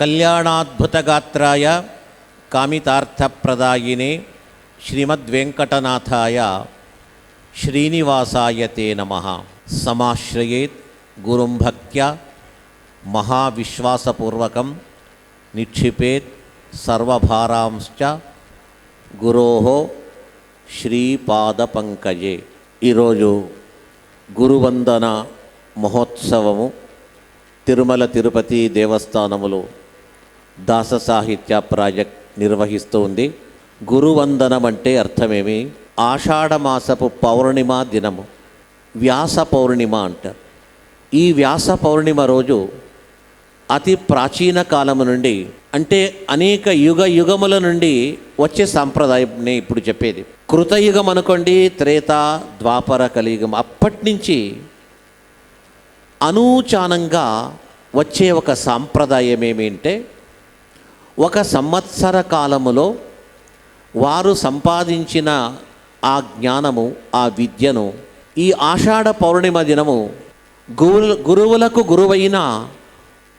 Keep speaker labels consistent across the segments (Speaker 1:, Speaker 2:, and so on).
Speaker 1: కళ్యాణాద్భుతగాత్రాయ కామితార్థప్రదాయినే శ్రీమద్వేంకటనాథాయ శ్రీనివాసాయ తే నమః. సమాశ్రయేత్ గురుం భక్త్యా మహావిశ్వాసపూర్వకం నిక్షిపేత్ సర్వభారాంశ్చ గురోః శ్రీపాదపంకజే. ఈరోజు గురువందన మహోత్సవము తిరుమల తిరుపతి దేవస్థానములో దాస సాహిత్య ప్రాజెక్ట్ నిర్వహిస్తూ ఉంది. గురువందనం అంటే అర్థమేమి? ఆషాఢమాసపు పౌర్ణిమ దినము, వ్యాస పౌర్ణిమ అంటారు. ఈ వ్యాస పౌర్ణిమ రోజు అతి ప్రాచీన కాలము నుండి, అంటే అనేక యుగముల నుండి వచ్చే సాంప్రదాయం ఇప్పుడు చెప్పేది. కృతయుగం అనుకోండి, త్రేత, ద్వాపర, కలియుగం, అప్పటి నుంచి అనూచానంగా వచ్చే ఒక సాంప్రదాయం ఏమిటంటే, ఒక సంవత్సర కాలములో వారు సంపాదించిన ఆ జ్ఞానము, ఆ విద్యను ఈ ఆషాఢ పౌర్ణిమ దినము గురువులకు గురువైన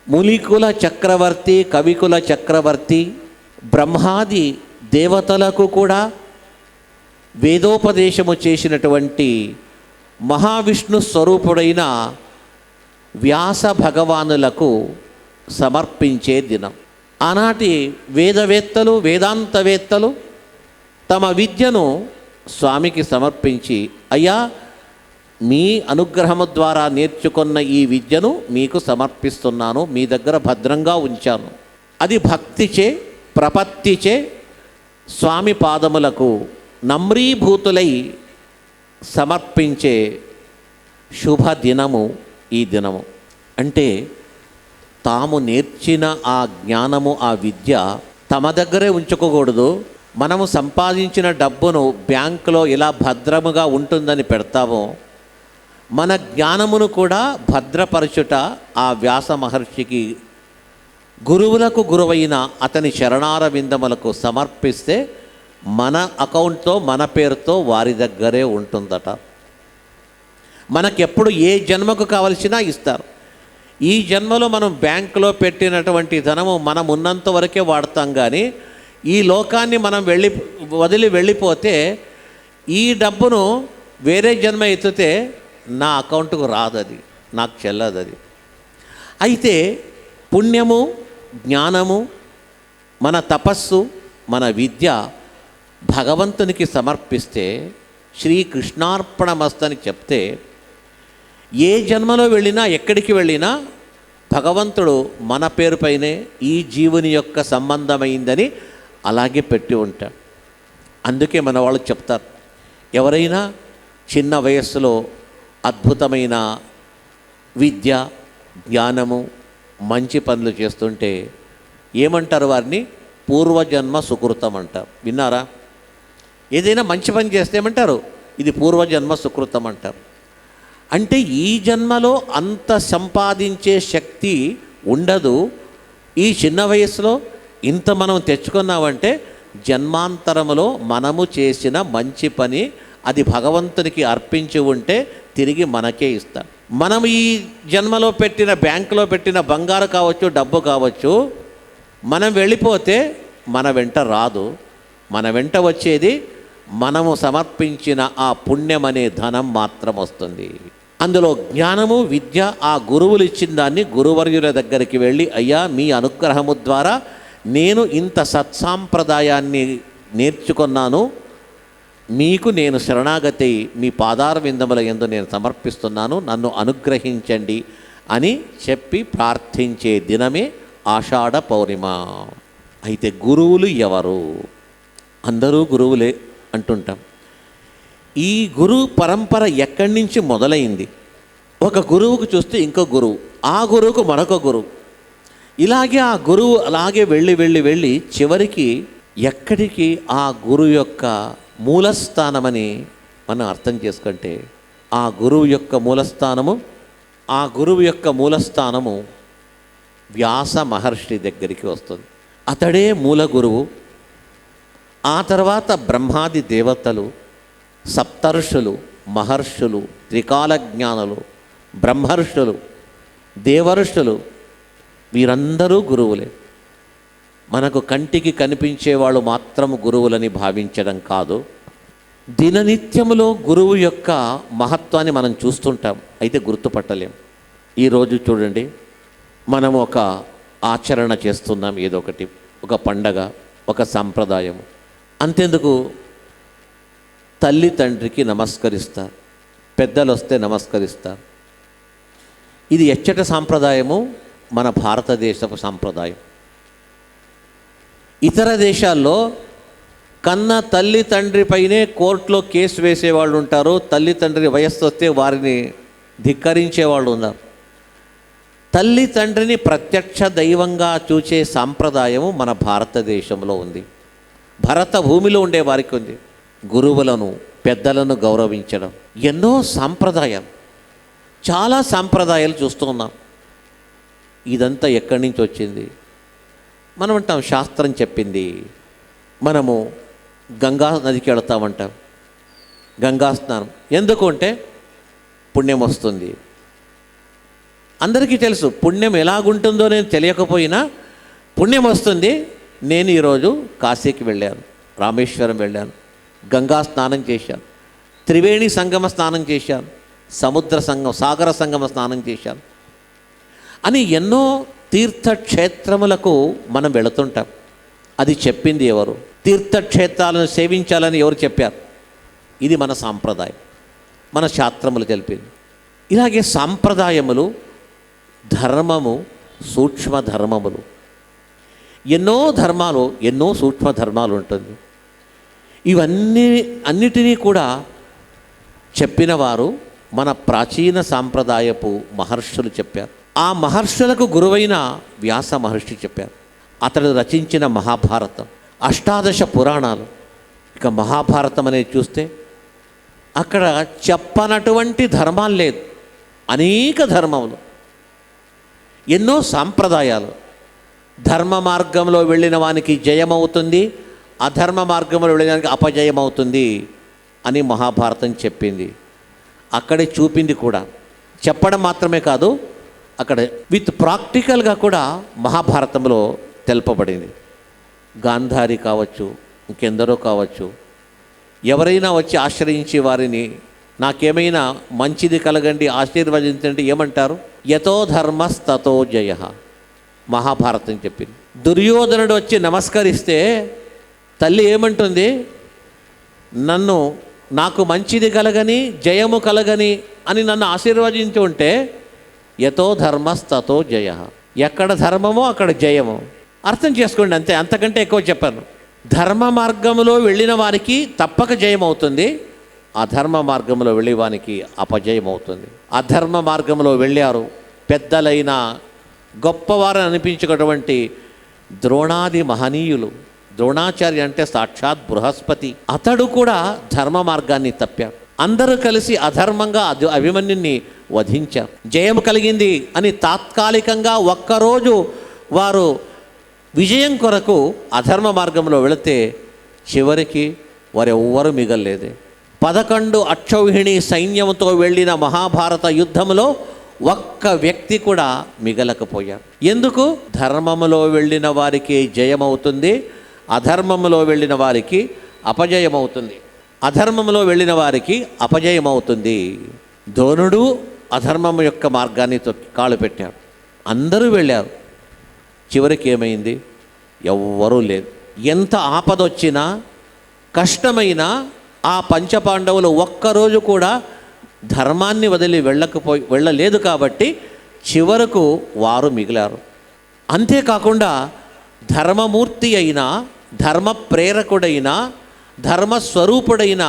Speaker 1: ములికుల చక్రవర్తి, కవికుల చక్రవర్తి, బ్రహ్మాది దేవతలకు కూడా వేదోపదేశము చేసినటువంటి మహావిష్ణు స్వరూపుడైన వ్యాస భగవానులకు సమర్పించే దినం. ఆనాటి వేదవేత్తలు, వేదాంతవేత్తలు తమ విద్యను స్వామికి సమర్పించి, అయ్యా మీ అనుగ్రహము ద్వారా నేర్చుకున్న ఈ విద్యను మీకు సమర్పిస్తున్నాను, మీ దగ్గర భద్రంగా ఉంచాను. అది భక్తిచే, ప్రపత్తిచే స్వామి పాదములకు నమ్రీభూతులై సమర్పించే శుభదినము ఈ దినము. అంటే తాము నేర్చిన ఆ జ్ఞానము, ఆ విద్య తమ దగ్గరే ఉంచుకోకూడదు. మనము సంపాదించిన డబ్బును బ్యాంకులో ఇలా భద్రముగా ఉంటుందని పెడతామో, మన జ్ఞానమును కూడా భద్రపరచుట ఆ వ్యాస మహర్షికి, గురువులకు గురువైన అతని శరణారవిందములకు సమర్పిస్తే మన అకౌంట్తో, మన పేరుతో వారి దగ్గరే ఉంటుందట. మనకెప్పుడు ఏ జన్మకు కావలసినా ఇస్తారు. ఈ జన్మలో మనం బ్యాంకులో పెట్టినటువంటి ధనము మనం ఉన్నంత వరకే వాడతాం, కానీ ఈ లోకాన్ని మనం వదిలి వెళ్ళిపోతే ఈ డబ్బును వేరే జన్మ ఎత్తితే నా అకౌంట్కు రాదు, అది నాకు చెల్లదు. అది అయితే పుణ్యము, జ్ఞానము, మన తపస్సు, మన విద్య భగవంతునికి సమర్పిస్తే, శ్రీకృష్ణార్పణమస్తని చెప్తే, ఏ జన్మలో వెళ్ళినా, ఎక్కడికి వెళ్ళినా భగవంతుడు మన పేరుపైనే ఈ జీవుని యొక్క సంబంధమైందని అలాగే పెట్టి ఉంటాడు. అందుకే మన వాళ్ళు చెప్తారు, ఎవరైనా చిన్న వయస్సులో అద్భుతమైన విద్య, జ్ఞానము, మంచి పనులు చేస్తుంటే ఏమంటారు? వారిని పూర్వజన్మ సుకృతం అంటారు. విన్నారా? ఏదైనా మంచి పని చేస్తే ఏమంటారు? ఇది పూర్వజన్మ సుకృతం అంటారు. అంటే ఈ జన్మలో అంత సంపాదించే శక్తి ఉండదు. ఈ చిన్న వయసులో ఇంత మనం తెచ్చుకున్నామంటే జన్మాంతరములో మనము చేసిన మంచి పని అది భగవంతునికి అర్పించి ఉంటే తిరిగి మనకే ఇస్తాం. మనం ఈ జన్మలో పెట్టిన, బ్యాంకులో పెట్టిన బంగారు కావచ్చు, డబ్బు కావచ్చు, మనం వెళ్ళిపోతే మన వెంట రాదు. మన వెంట వచ్చేది మనము సమర్పించిన ఆ పుణ్యమనే ధనం మాత్రం వస్తుంది. అందులో జ్ఞానము, విద్య ఆ గురువులు ఇచ్చిన దాన్ని గురువర్యుల దగ్గరికి వెళ్ళి, అయ్యా మీ అనుగ్రహము ద్వారా నేను ఇంత సత్సాంప్రదాయాన్ని నేర్చుకున్నాను, మీకు నేను శరణాగతి మీ పాదార విందముల యందు నేను సమర్పిస్తున్నాను, నన్ను అనుగ్రహించండి అని చెప్పి ప్రార్థించే దినమే ఆషాఢ పౌర్ణిమ. అయితే గురువులు ఎవరు? అందరూ గురువులే అంటుంటాం. ఈ గురు పరంపర ఎక్కడి నుంచి మొదలైంది? ఒక గురువుకు చూస్తే ఇంకో గురువు, ఆ గురువుకు మరొక గురువు, ఇలాగే ఆ గురువు అలాగే వెళ్ళి చివరికి ఎక్కడికి ఆ గురువు యొక్క మూలస్థానమని మనం అర్థం చేసుకుంటే, ఆ గురువు యొక్క మూలస్థానము వ్యాస మహర్షి దగ్గరికి వస్తుంది. అతడే మూల గురువు. ఆ తర్వాత బ్రహ్మాది దేవతలు, సప్తర్షులు, మహర్షులు, త్రికాల జ్ఞానులు, బ్రహ్మర్షులు, దేవర్షులు, వీరందరూ గురువులే. మనకు కంటికి కనిపించే వాళ్ళు మాత్రం గురువులని భావించడం కాదు. దిననిత్యములో గురువు యొక్క మహత్వాన్ని మనం చూస్తుంటాం, అయితే గుర్తుపట్టలేం. ఈరోజు చూడండి, మనం ఒక ఆచరణ చేస్తున్నాం, ఏదో ఒకటి, ఒక పండగ, ఒక సంప్రదాయం. అంతెందుకు, తల్లి తండ్రికి నమస్కరిస్తారు, పెద్దలు వస్తే నమస్కరిస్తారు. ఇది ఎచ్చట సాంప్రదాయము? మన భారతదేశపు సాంప్రదాయం. ఇతర దేశాల్లో కన్న తల్లి తండ్రిపైనే కోర్టులో కేసు వేసేవాళ్ళు ఉంటారు. తల్లి తండ్రి వయస్సు వస్తే వారిని ధిక్కరించేవాళ్ళు ఉన్నారు. తల్లి తండ్రిని ప్రత్యక్ష దైవంగా చూసే సాంప్రదాయము మన భారతదేశంలో ఉంది. భరత భూమిలో ఉండే వారికి ఉంది. గురువులను, పెద్దలను గౌరవించడం, ఎన్నో సాంప్రదాయాలు, చాలా సాంప్రదాయాలు చూస్తూ ఉన్నాం. ఇదంతా ఎక్కడి నుంచి వచ్చింది? మనం అంటాం శాస్త్రం చెప్పింది. మనము గంగా నదికి వెళతామంటాం, గంగా స్నానం ఎందుకు అంటే పుణ్యం వస్తుంది. అందరికీ తెలుసు పుణ్యం ఎలాగుంటుందో నేను తెలియకపోయినా పుణ్యం వస్తుంది. నేను ఈరోజు కాశీకి వెళ్ళాను, రామేశ్వరం వెళ్ళాను, గంగా స్నానం చేశాను, త్రివేణి సంగమ స్నానం చేశాను, సముద్ర సంగమ, సాగర సంగమ స్నానం చేశాను అని ఎన్నో తీర్థక్షేత్రములకు మనం వెళుతుంటాం. అది చెప్పింది ఎవరు? తీర్థక్షేత్రాలను సేవించాలని ఎవరు చెప్పారు? ఇది మన సాంప్రదాయం, మన శాస్త్రములు తెలిపింది. ఇలాగే సాంప్రదాయములు, ధర్మము, సూక్ష్మ ధర్మములు, ఎన్నో ధర్మాలు, ఎన్నో సూక్ష్మ ధర్మాలు ఉంటుంది. అన్నిటినీ కూడా చెప్పిన వారు మన ప్రాచీన సాంప్రదాయపు మహర్షులు చెప్పారు. ఆ మహర్షులకు గురువైన వ్యాస మహర్షి చెప్పారు. అతడు రచించిన మహాభారతం, అష్టాదశ పురాణాలు. ఇక మహాభారతం అనేది చూస్తే అక్కడ చెప్పనటువంటి ధర్మాలు లేదు, అనేక ధర్మములు, ఎన్నో సాంప్రదాయాలు. ధర్మ మార్గంలో వెళ్ళిన వానికి జయమవుతుంది, అధర్మ మార్గంలో వెళ్ళిన వానికి అపజయమవుతుంది అని మహాభారతం చెప్పింది. అక్కడే చూపింది కూడా. చెప్పడం మాత్రమే కాదు, అక్కడ విత్ ప్రాక్టికల్గా కూడా మహాభారతంలో తెలుపబడింది. గాంధారి కావచ్చు, ఇంకెందరో కావచ్చు, ఎవరైనా వచ్చి ఆశ్రయించి వారిని నాకేమైనా మంచిది కలగండి, ఆశీర్వదించండి ఏమంటారు? యతో ధర్మస్తతో జయ. మహాభారతం చెప్పింది. దుర్యోధనుడు వచ్చి నమస్కరిస్తే తల్లి ఏమంటుంది? నాకు మంచిది కలగని, జయము కలగని అని నన్ను ఆశీర్వదించి ఉంటే యతో ధర్మస్తతో జయ. ఎక్కడ ధర్మమో అక్కడ జయము. అర్థం చేసుకోండి, అంతే, అంతకంటే ఎక్కువ చెప్పాను. ధర్మ మార్గంలో వెళ్ళిన వారికి తప్పక జయం అవుతుంది, అధర్మ మార్గంలో వెళ్ళేవానికి అపజయం అవుతుంది. అధర్మ మార్గంలో వెళ్ళారు పెద్దలైన గొప్పవారని అనిపించుకున్నటువంటి ద్రోణాది మహనీయులు. ద్రోణాచార్య అంటే సాక్షాత్ బృహస్పతి. అతడు కూడా ధర్మ మార్గాన్ని తప్పాడు. అందరూ కలిసి అధర్మంగా అభిమన్యుని వధించారు. జయం కలిగింది అని తాత్కాలికంగా ఒక్కరోజు వారు విజయం కొరకు అధర్మ మార్గంలో వెళితే చివరికి వారెవ్వరూ మిగల్లేదే. 11 అక్షౌహిణి సైన్యంతో వెళ్ళిన మహాభారత యుద్ధంలో ఒక్క వ్యక్తి కూడా మిగలకపోయారు. ఎందుకు? ధర్మములో వెళ్ళిన వారికి జయమవుతుంది, అధర్మములో వెళ్ళిన వారికి అపజయమవుతుంది. అధర్మములో వెళ్ళిన వారికి అపజయమవుతుంది. ద్రోణుడు అధర్మం యొక్క మార్గాన్ని కాలు పెట్టాడు. అందరూ వెళ్ళారు. చివరికి ఏమైంది? ఎవ్వరూ లేదు. ఎంత ఆపదొచ్చినా, కష్టమైనా ఆ పంచపాండవులు ఒక్కరోజు కూడా ధర్మాన్ని వదిలి వెళ్ళలేదు కాబట్టి చివరకు వారు మిగిలారు. అంతేకాకుండా ధర్మమూర్తి అయిన, ధర్మ ప్రేరకుడైన, ధర్మస్వరూపుడైన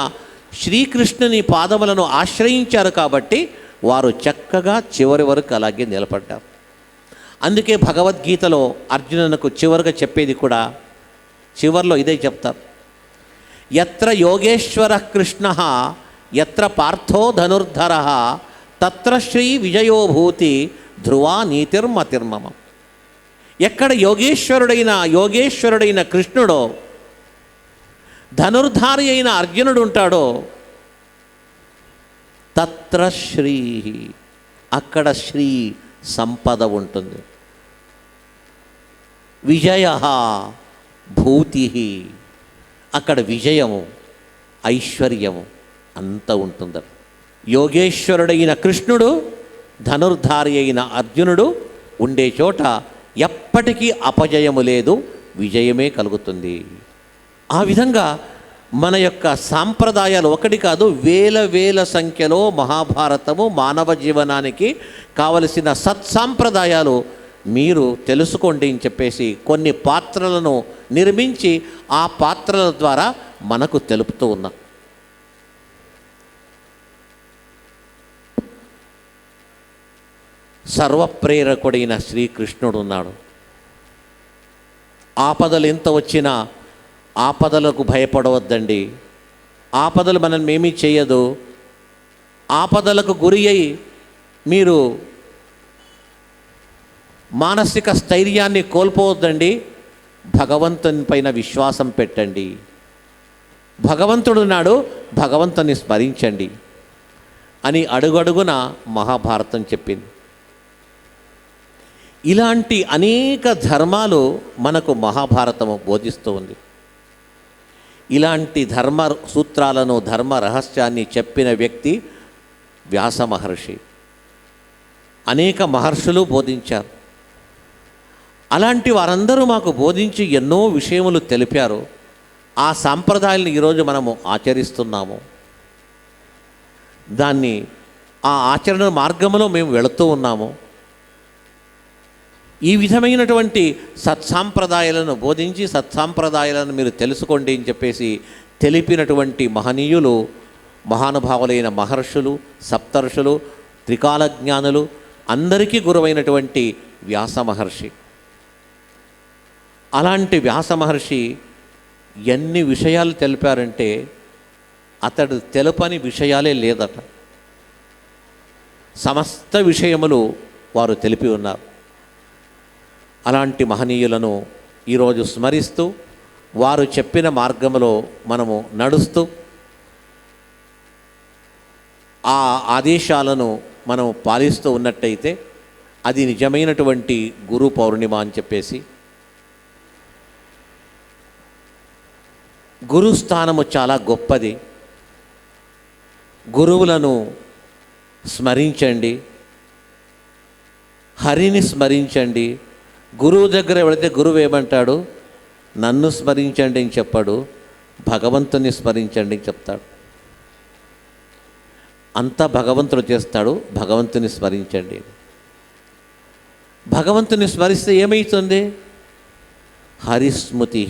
Speaker 1: శ్రీకృష్ణుని పాదములను ఆశ్రయించారు కాబట్టి వారు చక్కగా చివరి వరకు అలాగే నిలబడ్డారు. అందుకే భగవద్గీతలో అర్జునునకు చివరిగా చెప్పేది కూడా చివర్లో ఇదే చెప్తారు. యత్ర యోగేశ్వర కృష్ణ యత్ర పార్థో ధనుర్ధర తత్ర శ్రీ విజయోభూతి ధ్రువా నీతిర్మతిర్మమ. ఎక్కడ యోగేశ్వరుడైన కృష్ణుడో, ధనుర్ధారి అయిన అర్జునుడు ఉంటాడో తత్ర శ్రీ, అక్కడ శ్రీ సంపద ఉంటుంది. విజయ భూతి, అక్కడ విజయము ఐశ్వర్యము అంత ఉంటుందట. యోగేశ్వరుడైన కృష్ణుడు, ధనుర్ధారి అయిన అర్జునుడు ఉండే చోట ఎప్పటికీ అపజయము లేదు, విజయమే కలుగుతుంది. ఆ విధంగా మన యొక్క సాంప్రదాయాలు ఒకటి కాదు, వేల వేల సంఖ్యలో మహాభారతము మానవ జీవనానికి కావలసిన సత్సాంప్రదాయాలు మీరు తెలుసుకోండి అని చెప్పేసి కొన్ని పాత్రలను నిర్మించి ఆ పాత్రల ద్వారా మనకు తెలుపుతూ ఉన్నాం. సర్వప్రేరకుడైన శ్రీకృష్ణుడు ఉన్నాడు. ఆపదలు ఎంత వచ్చినా ఆపదలకు భయపడవద్దండి. ఆపదలు మనల్ని ఏమీ చేయదు. ఆపదలకు గురి అయి మీరు మానసిక స్థైర్యాన్ని కోల్పోవద్దండి. భగవంతుని పైన విశ్వాసం పెట్టండి. భగవంతుడు నాడు భగవంతుని స్మరించండి అని అడుగడుగున మహాభారతం చెప్పింది. ఇలాంటి అనేక ధర్మాలు మనకు మహాభారతము బోధిస్తూ ఉంది. ఇలాంటి ధర్మ సూత్రాలను, ధర్మ రహస్యాన్ని చెప్పిన వ్యక్తి వ్యాస మహర్షి. అనేక మహర్షులు బోధించారు. అలాంటి వారందరూ మాకు బోధించి ఎన్నో విషయములు తెలిపారు. ఆ సాంప్రదాయాలను ఈరోజు మనము ఆచరిస్తున్నాము. దాన్ని ఆ ఆచరణ మార్గంలో మేము వెళుతూ ఉన్నాము. ఈ విధమైనటువంటి సత్సాంప్రదాయాలను బోధించి సత్సాంప్రదాయాలను మీరు తెలుసుకోండి అని చెప్పేసి తెలిపినటువంటి మహనీయులు, మహానుభావులైన మహర్షులు, సప్తర్షులు, త్రికాల జ్ఞానులు, అందరికీ గురువైనటువంటి వ్యాస మహర్షి. అలాంటి వ్యాస మహర్షి ఎన్ని విషయాలు తెలిపారంటే అతడు తెలుపని విషయాలే లేదట. సమస్త విషయములు వారు తెలిపి ఉన్నారు. అలాంటి మహనీయులను ఈరోజు స్మరిస్తూ వారు చెప్పిన మార్గంలో మనము నడుస్తూ ఆ ఆదేశాలను మనం పాలిస్తూ ఉన్నట్టయితే అది నిజమైనటువంటి గురు పౌర్ణిమ అని చెప్పేసి. గురుస్థానము చాలా గొప్పది. గురువులను స్మరించండి, హరిని స్మరించండి. గురువు దగ్గర వెళితే గురువు ఏమంటాడు? నన్ను స్మరించండి అని చెప్పాడు, భగవంతుని స్మరించండి అని చెప్తాడు. అంతా భగవంతుడు చేస్తాడు, భగవంతుని స్మరించండి. భగవంతుని స్మరిస్తే ఏమవుతుంది? హరిస్మృతి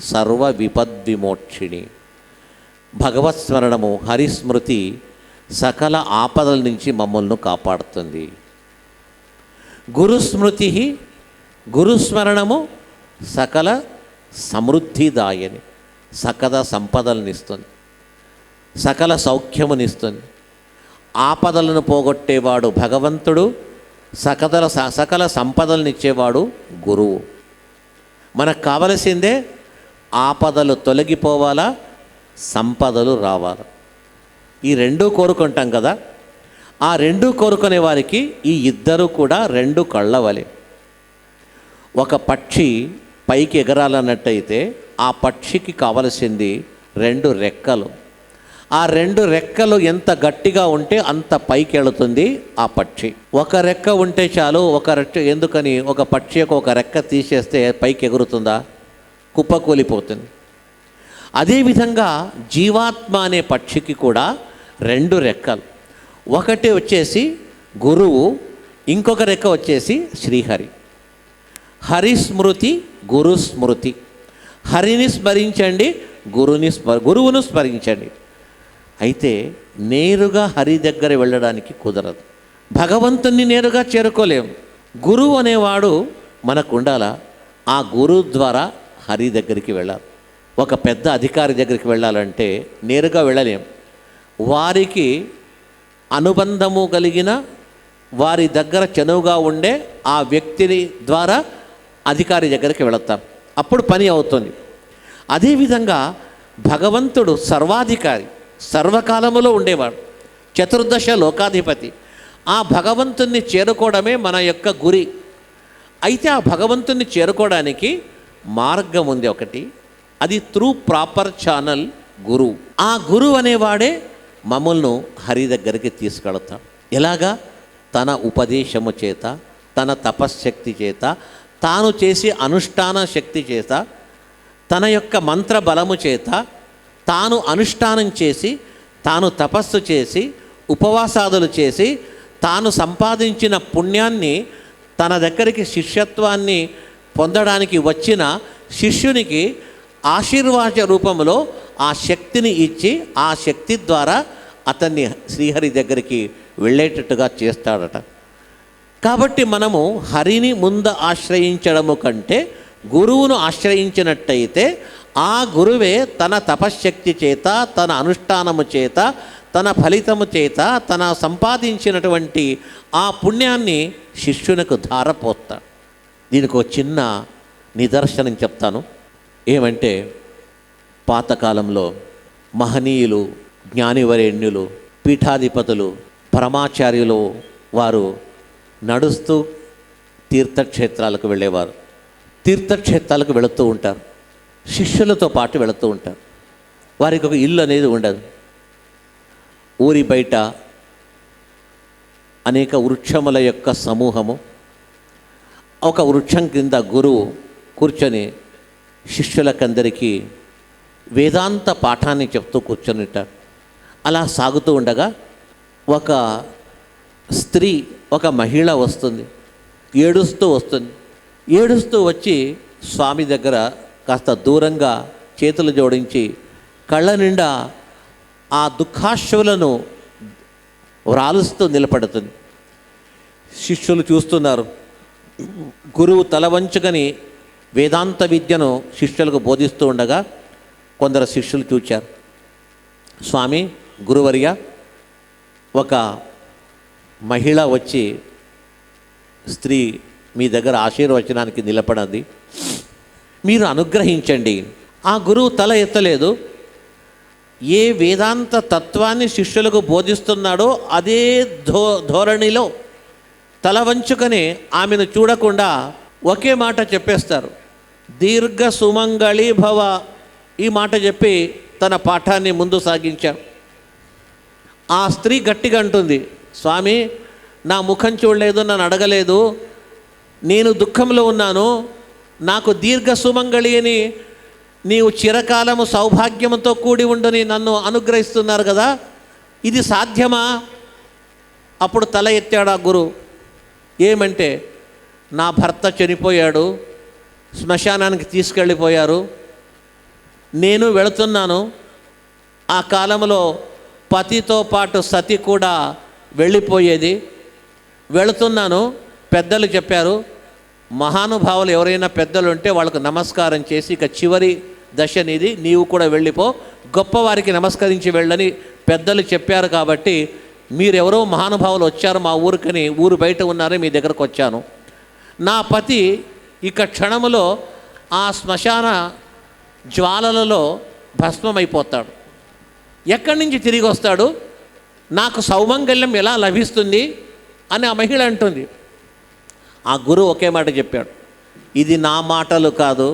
Speaker 1: సర్వ విపద్విమోక్షిణి. భగవత్ స్మరణము, హరిస్మృతి సకల ఆపదల నుంచి మమ్మల్ని కాపాడుతుంది. గురుస్మృతి, గురుస్మరణము సకల సమృద్ధిదాయని, సకల సంపదలనిస్తుంది, సకల సౌఖ్యమునిస్తుంది. ఆపదలను పోగొట్టేవాడు భగవంతుడు, సకల సంపదలనిచ్చేవాడు గురువు. మనకు కావలసిందే ఆపదలు తొలగిపోవాలా, సంపదలు రావాలా. ఈ రెండూ కోరుకుంటాం కదా. ఆ రెండూ కోరుకునే వారికి ఈ ఇద్దరు కూడా రెండు కళ్ళవలే. ఒక పక్షి పైకి ఎగరాలన్నట్టయితే ఆ పక్షికి కావలసింది రెండు రెక్కలు. ఆ రెండు రెక్కలు ఎంత గట్టిగా ఉంటే అంత పైకి వెళుతుంది ఆ పక్షి. ఒక రెక్క ఉంటే చాలు. ఒక రెక్క ఎందుకని ఒక పక్షి యొక్క ఒక రెక్క తీసేస్తే పైకి ఎగురుతుందా? కుప్పకూలిపోతుంది. అదేవిధంగా జీవాత్మ అనే పక్షికి కూడా రెండు రెక్కలు. ఒకటి వచ్చేసి గురువు, ఇంకొక రెక్క వచ్చేసి శ్రీహరి. హరిస్మృతి, గురుస్మృతి. హరిని స్మరించండి, గురువును స్మరించండి. అయితే నేరుగా హరి దగ్గర వెళ్ళడానికి కుదరదు. భగవంతుని నేరుగా చేరుకోలేం. గురువు అనేవాడు మనకు ఉండాలా. ఆ గురువు ద్వారా హరి దగ్గరికి వెళ్ళాలి. ఒక పెద్ద అధికారి దగ్గరికి వెళ్ళాలంటే నేరుగా వెళ్ళలేం. వారికి అనుబంధము కలిగిన వారి దగ్గర చనువుగా ఉండే ఆ వ్యక్తిని ద్వారా అధికారి దగ్గరికి వెళతాం. అప్పుడు పని అవుతుంది. అదేవిధంగా భగవంతుడు సర్వాధికారి, సర్వకాలములో ఉండేవాడు, చతుర్దశ లోకాధిపతి. ఆ భగవంతుణ్ణి చేరుకోవడమే మన యొక్క గురి. అయితే ఆ భగవంతుని చేరుకోవడానికి మార్గం ఉంది ఒకటి, అది త్రూ ప్రాపర్ ఛానల్ గురువు. ఆ గురువు అనేవాడే మమ్మల్ని హరి దగ్గరికి తీసుకెళతాడు. ఎలాగా? తన ఉపదేశము చేత, తన తపశ్శక్తి చేత, తాను చేసి అనుష్ఠాన శక్తి చేత, తన యొక్క మంత్ర బలము చేత, తాను అనుష్ఠానం చేసి, తాను తపస్సు చేసి, ఉపవాసాదులు చేసి, తాను సంపాదించిన పుణ్యాన్ని తన దగ్గరికి శిష్యత్వాన్ని పొందడానికి వచ్చిన శిష్యునికి ఆశీర్వాద రూపంలో ఆ శక్తిని ఇచ్చి, ఆ శక్తి ద్వారా అతన్ని శ్రీహరి దగ్గరికి వెళ్ళేటట్టుగా చేస్తాడట. కాబట్టి మనము హరిని ముందు ఆశ్రయించడము కంటే గురువును ఆశ్రయించినట్టయితే ఆ గురువే తన తపశ్శక్తి చేత, తన అనుష్ఠానము చేత, తన ఫలితము చేత, తన సంపాదించినటువంటి ఆ పుణ్యాన్ని శిష్యునికి ధారపోస్తాడు. దీనికి ఒక చిన్న నిదర్శనం చెప్తాను. ఏమంటే, పాతకాలంలో మహనీయులు, జ్ఞానివరేణ్యులు, పీఠాధిపతులు, పరమాచార్యులు వారు నడుస్తూ తీర్థక్షేత్రాలకు వెళ్ళేవారు. తీర్థక్షేత్రాలకు వెళుతూ ఉంటారు, శిష్యులతో పాటు వెళుతూ ఉంటారు. వారికి ఒక ఇల్లు అనేది ఉండదు. ఊరి బయట అనేక వృక్షముల యొక్క సమూహము, ఒక వృక్షం కింద గురువు కూర్చొని శిష్యులకందరికీ వేదాంత పాఠాన్ని చెప్తూ కూర్చొనిటారు. అలా సాగుతూ ఉండగా ఒక స్త్రీ, ఒక మహిళ వస్తుంది, ఏడుస్తూ వస్తుంది. ఏడుస్తూ వచ్చి స్వామి దగ్గర కాస్త దూరంగా చేతులు జోడించి కళ్ళ నిండా ఆ దుఃఖాశ్రులను వ్రాలుస్తూ నిలబడుతుంది. శిష్యులు చూస్తున్నారు. గురువు తల వంచుకొని వేదాంత విద్యను శిష్యులకు బోధిస్తూ ఉండగా కొందరు శిష్యులు చూచారు. స్వామి, గురువర్య, ఒక మహిళ వచ్చి స్త్రీ మీ దగ్గర ఆశీర్వచనానికి నిలబడింది, మీరు అనుగ్రహించండి. ఆ గురువు తల ఎత్తలేదు. ఏ వేదాంత తత్వాన్ని శిష్యులకు బోధిస్తున్నాడో అదే ధోరణిలో తల వంచుకొని ఆమెను చూడకుండా ఒకే మాట చెప్పేస్తారు, దీర్ఘ సుమంగళి భవ. ఈ మాట చెప్పి తన పాఠాన్ని ముందు సాగించారు. ఆ స్త్రీ గట్టిగా అంటుంది, స్వామి, నా ముఖం చూడలేదు, నన్ను అడగలేదు, నేను దుఃఖంలో ఉన్నాను, నాకు దీర్ఘ సుమంగళి అని నీవు చిరకాలము సౌభాగ్యంతో కూడి ఉండని నన్ను అనుగ్రహిస్తున్నారు కదా, ఇది సాధ్యమా? అప్పుడు తల ఎత్తాడు ఆ గురువు. ఏమంటే, నా భర్త చనిపోయాడు, శ్మశానానికి తీసుకెళ్ళిపోయారు, నేను వెళుతున్నాను. ఆ కాలంలో పతితో పాటు సతి కూడా వెళ్ళిపోయేది. వెళుతున్నాను, పెద్దలు చెప్పారు, మహానుభావులు ఎవరైనా పెద్దలు ఉంటే వాళ్ళకు నమస్కారం చేసి ఇక చివరి దశ నీది, నీవు కూడా వెళ్ళిపో, గొప్పవారికి నమస్కరించి వెళ్ళని పెద్దలు చెప్పారు. కాబట్టి మీరెవరో మహానుభావులు వచ్చారు మా ఊరికని, ఊరు బయట ఉన్నారని మీ దగ్గరకు వచ్చాను. నా పతి ఇక క్షణములో ఆ శ్మశాన జ్వాలలలో భస్మమైపోతాడు. ఎక్కడి నుంచి తిరిగి వస్తాడు? నాకు సౌమంగళ్యం ఎలా లభిస్తుంది అని ఆ మహిళ అంటుంది. ఆ గురువు ఒకే మాట చెప్పాడు, ఇది నా మాటలు కాదు,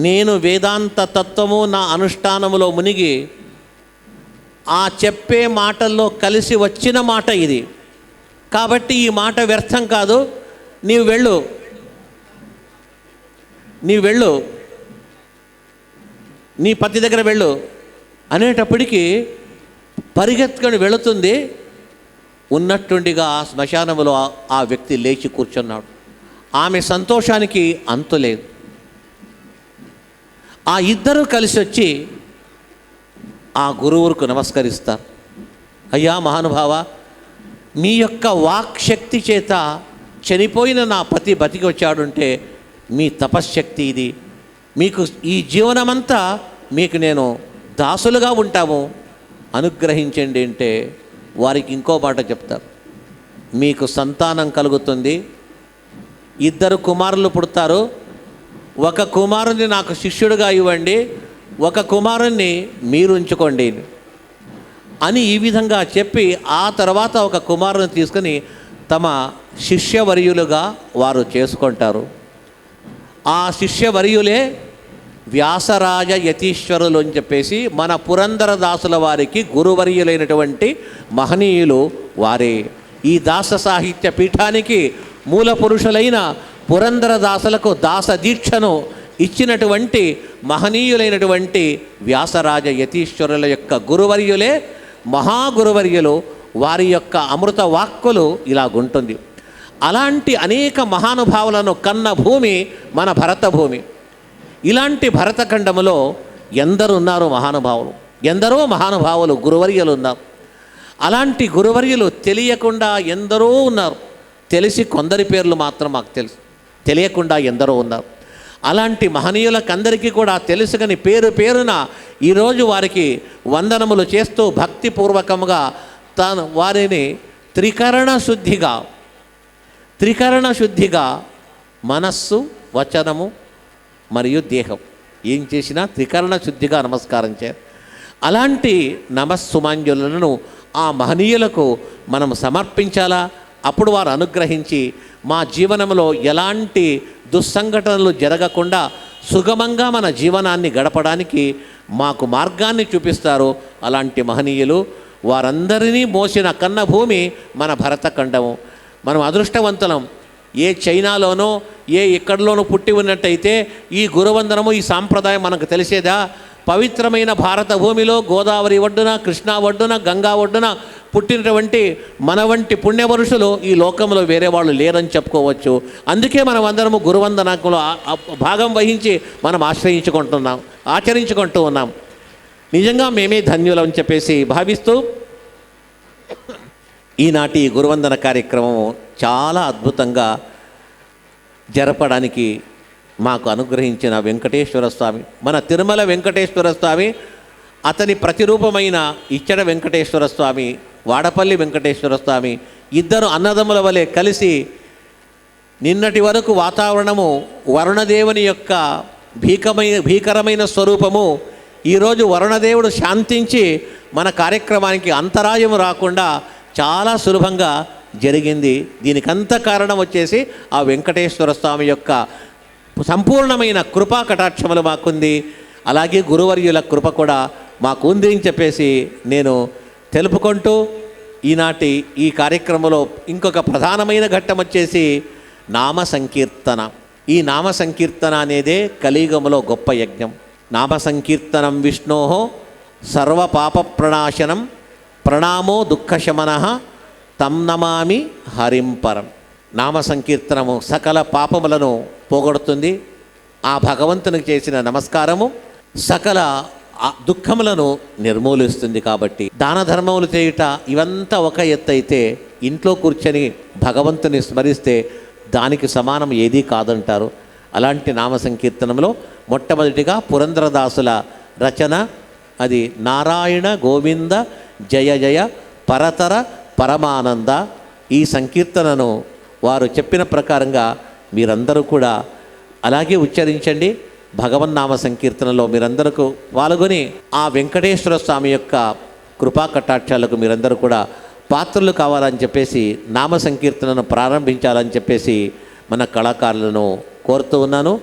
Speaker 1: నేను వేదాంత తత్వము నా అనుష్ఠానములో మునిగి ఆ చెప్పే మాటల్లో కలిసి వచ్చిన మాట ఇది. కాబట్టి ఈ మాట వ్యర్థం కాదు, నీవు వెళ్ళు, నీ పతి దగ్గర వెళ్ళు అనేటప్పటికీ పరిగెత్తుకొని వెళుతుంది. ఉన్నట్టుండిగా ఆ శ్మశానములో ఆ వ్యక్తి లేచి కూర్చున్నాడు. ఆమె సంతోషానికి అంతులేదు. ఆ ఇద్దరూ కలిసి వచ్చి ఆ గురువుకు నమస్కరిస్తారు. అయ్యా మహానుభావ, మీ యొక్క వాక్ శక్తి చేత చనిపోయిన నా పతి బతికి వచ్చాడుంటే మీ తపశ్శక్తి ఇది, మీకు ఈ జీవనమంతా మీకు నేను దాసులుగా ఉంటాము, అనుగ్రహించండి అంటే వారికి ఇంకో మాట చెప్తారు, మీకు సంతానం కలుగుతుంది, 2 కుమారులు పుడతారు, ఒక కుమారుని నాకు శిష్యుడిగా ఇవ్వండి, ఒక కుమారుణ్ణి మీరు ఉంచుకోండి అని ఈ విధంగా చెప్పి ఆ తర్వాత ఒక కుమారుని తీసుకుని తమ శిష్యవర్యులుగా వారు చేసుకుంటారు. ఆ శిష్యవర్యులే వ్యాసరాజ యతీశ్వరులు అని చెప్పేసి మన పురందరదాసుల వారికి గురువర్యులైనటువంటి మహనీయులు వారే. ఈ దాస సాహిత్య పీఠానికి మూల పురుషులైన పురందరదాసులకు దాస దీక్షను ఇచ్చినటువంటి మహనీయులైనటువంటి వ్యాసరాజ యతీశ్వరుల యొక్క గురువర్యులే మహాగురువర్యులు. వారి యొక్క అమృత వాక్కులు ఇలాగుంటుంది. అలాంటి అనేక మహానుభావులను కన్న భూమి మన భరత భూమి. ఇలాంటి భరతఖండములో ఎందరు ఉన్నారు మహానుభావులు, ఎందరో మహానుభావులు గురువర్యులు ఉన్నారు. అలాంటి గురువర్యులు తెలియకుండా ఎందరో ఉన్నారు. తెలిసి కొందరి పేర్లు మాత్రం మాకు తెలుసు, తెలియకుండా ఎందరో ఉన్నారు. అలాంటి మహనీయులకందరికీ కూడా తెలుసుకని పేరు పేరున ఈరోజు వారికి వందనములు చేస్తూ భక్తిపూర్వకంగా తాను వారిని త్రికరణ శుద్ధిగా మనస్సు, వచనము మరియు దేహం ఏం చేసినా త్రికరణ శుద్ధిగా నమస్కారం చేయాలి. అలాంటి నమస్సుమాంజలులను ఆ మహనీయులకు మనం సమర్పించాలా. అప్పుడు వారు అనుగ్రహించి మా జీవనంలో ఎలాంటి దుస్సంఘటనలు జరగకుండా సుగమంగా మన జీవనాన్ని గడపడానికి మాకు మార్గాన్ని చూపిస్తారు. అలాంటి మహనీయులు వారందరినీ మోసిన కన్నభూమి మన భరతఖండము. మనం అదృష్టవంతులం. ఏ చైనాలోనో ఏ ఎక్కడిలోనో పుట్టి ఉన్నట్టయితే ఈ గురువందనము, ఈ సాంప్రదాయం మనకు తెలిసేదా? పవిత్రమైన భారత భూమిలో గోదావరి ఒడ్డున, కృష్ణా ఒడ్డున, గంగా ఒడ్డున పుట్టినటువంటి మన వంటి పుణ్యవరుషులు ఈ లోకంలో వేరే వాళ్ళు లేరని చెప్పుకోవచ్చు. అందుకే మనం అందరము గురువందనకులో భాగం వహించి మనం ఆచరించుకుంటూ ఉన్నాం. నిజంగా మేమే ధన్యులం అని చెప్పేసి భావిస్తూ ఈనాటి గురువందన కార్యక్రమం చాలా అద్భుతంగా జరపడానికి మాకు అనుగ్రహించిన వెంకటేశ్వర స్వామి, మన తిరుమల వెంకటేశ్వర స్వామి, అతని ప్రతిరూపమైన ఇచ్చడ వెంకటేశ్వర స్వామి, వాడపల్లి వెంకటేశ్వర స్వామి ఇద్దరు అన్నదమ్ముల వలె కలిసి నిన్నటి వరకు వాతావరణము వరుణదేవుని యొక్క భీకరమైన స్వరూపము ఈరోజు వరుణదేవుడు శాంతించి మన కార్యక్రమానికి అంతరాయం రాకుండా చాలా సులభంగా జరిగింది. దీనికంత కారణం వచ్చేసి ఆ వెంకటేశ్వర స్వామి యొక్క సంపూర్ణమైన కృపా కటాక్షములు మాకుంది. అలాగే గురువర్యుల కృప కూడా మాకు ఉంది అని చెప్పేసి నేను తెలుపుకుంటూ ఈనాటి ఈ కార్యక్రమంలో ఇంకొక ప్రధానమైన ఘట్టం వచ్చేసి నామ సంకీర్తన. ఈ నామ సంకీర్తన అనేదే కలియుగంలో గొప్ప యజ్ఞం. నామ సంకీర్తనం విష్ణోహో సర్వ పాప ప్రణాశనం ప్రణామో దుఃఖశమనః తం నమామి హరింపరం. నామ సంకీర్తనము సకల పాపములను పోగొడుతుంది. ఆ భగవంతునికి చేసిన నమస్కారము సకల దుఃఖములను నిర్మూలిస్తుంది. కాబట్టి దాన ధర్మములు చేయుట ఇవంతా ఒక ఎత్తు అయితే, ఇంట్లో కూర్చొని భగవంతుని స్మరిస్తే దానికి సమానం ఏదీ కాదంటారు. అలాంటి నామ సంకీర్తనంలో మొట్టమొదటిగా పురందరదాసుల రచన అది నారాయణ గోవింద జయ జయ పరతర పరమానంద. ఈ సంకీర్తనను వారు చెప్పిన ప్రకారంగా మీరందరూ కూడా అలాగే ఉచ్చరించండి. భగవన్నామ సంకీర్తనలో మీరందరూ పాల్గొని ఆ వెంకటేశ్వర స్వామి యొక్క కృపా కటాక్షాలకు మీరందరూ కూడా పాత్రలు కావాలని చెప్పేసి నామ సంకీర్తనను ప్రారంభించాలని చెప్పేసి మన కళాకారులను కోరుతూ ఉన్నాను.